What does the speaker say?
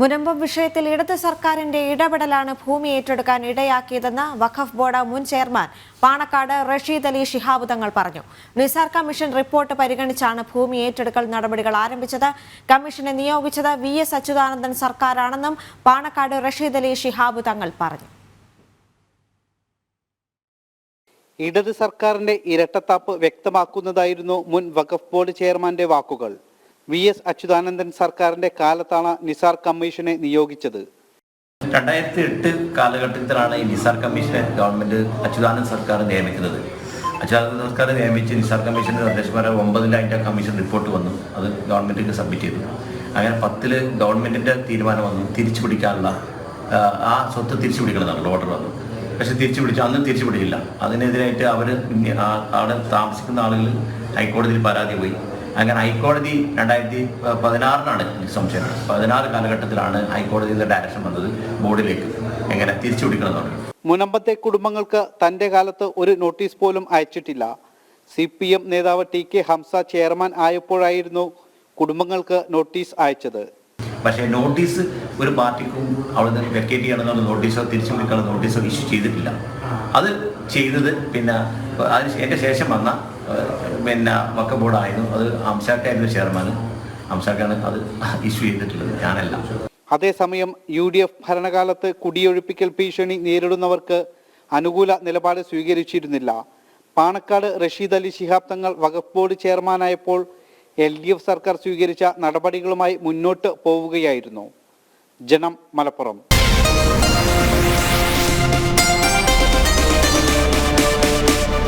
മുനമ്പം വിഷയത്തിൽ ഇടത് സർക്കാരിന്റെ ഇടപെടലാണ് ഭൂമി ഏറ്റെടുക്കാൻ ഇടയാക്കിയതെന്ന് വഖഫ് ബോർഡ് മുൻ ചെയർമാൻ പാണക്കാട് റഷീദ് അലി ശിഹാബ് തങ്ങൾ പറഞ്ഞു. നിസാർ കമ്മീഷൻ റിപ്പോർട്ട് പരിഗണിച്ചാണ് ഭൂമി ഏറ്റെടുക്കൽ നടപടികൾ ആരംഭിച്ചത്. കമ്മീഷനെ നിയോഗിച്ചത് VS അച്യുതാനന്ദൻ സർക്കാരാണെന്നും പാണക്കാട് റഷീദ് അലി ശിഹാബ് തങ്ങൾ പറഞ്ഞു. ഇടത് സർക്കാരിന്റെ ഇരട്ടത്താപ്പ് വ്യക്തമാക്കുന്നതായിരുന്നു മുൻ വഖഫ് ബോർഡ് ചെയർമാന്റെ വാക്കുകൾ. VS അച്യുതാനന്ദൻ സർക്കാരിന്റെ കാലത്താണ് നിസാർ കമ്മീഷനെ നിയോഗിച്ചത്. 2008 കാലഘട്ടത്തിലാണ് ഈ നിസാർ കമ്മീഷനെ ഗവൺമെന്റ് അച്യുതാനന്ദൻ സർക്കാർ നിയമിക്കുന്നത്. അച്യുതാനന്ദൻ സർക്കാർ നിയമിച്ച് നിസാർ കമ്മീഷന്റെ നിർദ്ദേശപ്രകാരം 9 അതിൻ്റെ കമ്മീഷൻ റിപ്പോർട്ട് വന്നു. അത് ഗവൺമെന്റിന് സബ്മിറ്റ് ചെയ്തു. അങ്ങനെ 10 ഗവൺമെന്റിന്റെ തീരുമാനം വന്നു. തിരിച്ചു പിടിക്കാനുള്ള ആ സ്വത്ത് തിരിച്ചു പിടിക്കണമെന്നുള്ള ഓർഡർ വന്നു. പക്ഷെ തിരിച്ചു പിടിച്ചു, അന്ന് തിരിച്ചു പിടിക്കില്ല. അതിനെതിരായിട്ട് അവിടെ താമസിക്കുന്ന ആളുകൾ ഹൈക്കോടതിയിൽ പരാതി പോയി. അങ്ങനെ ഹൈക്കോടതി 2016 സംശയം 16 കാലഘട്ടത്തിലാണ് ഹൈക്കോടതിയുടെ ഡയറക്ഷൻ വന്നത് ബോർഡിലേക്ക് എങ്ങനെ തിരിച്ചു പിടിക്കണമെന്നുണ്ട്. മുനമ്പത്തെ കുടുംബങ്ങൾക്ക് തന്റെ കാലത്ത് ഒരു നോട്ടീസ് പോലും അയച്ചിട്ടില്ല. CPM നേതാവ് TK ഹംസ ചെയർമാൻ ആയപ്പോഴായിരുന്നു കുടുംബങ്ങൾക്ക് നോട്ടീസ് അയച്ചത്. പക്ഷേ നോട്ടീസ് ഒരു പാർട്ടിക്കും അവിടെ വെക്കേറ്റ് ചെയ്യണമെന്നുള്ള നോട്ടീസോ തിരിച്ചു പിടിക്കാനുള്ള നോട്ടീസോ ഇഷ്യൂ ചെയ്തിട്ടില്ല. അത് ചെയ്തത് പിന്നെ അതിന് ശേഷം വന്ന വഖഫ് ബോർഡായിരുന്നു. അത് ഹംസാക്കായിരുന്നു ചെയർമാൻ. ഹംസാക്കാണ് അത് ഇഷ്യൂ ചെയ്തിട്ടുള്ളത്, ഞാനല്ല. അതേസമയം UDF ഭരണകാലത്ത് കുടിയൊഴിപ്പിക്കൽ ഭീഷണി നേരിടുന്നവർക്ക് അനുകൂല നിലപാട് സ്വീകരിച്ചിരുന്നില്ല. പാണക്കാട് റഷീദ് അലി ശിഹാബ് തങ്ങൾ വഖഫ് ബോർഡ് ചെയർമാനായപ്പോൾ LDF സർക്കാർ സ്വീകരിച്ച നടപടികളുമായി മുന്നോട്ട് പോവുകയായിരുന്നു. ജനം, മലപ്പുറം.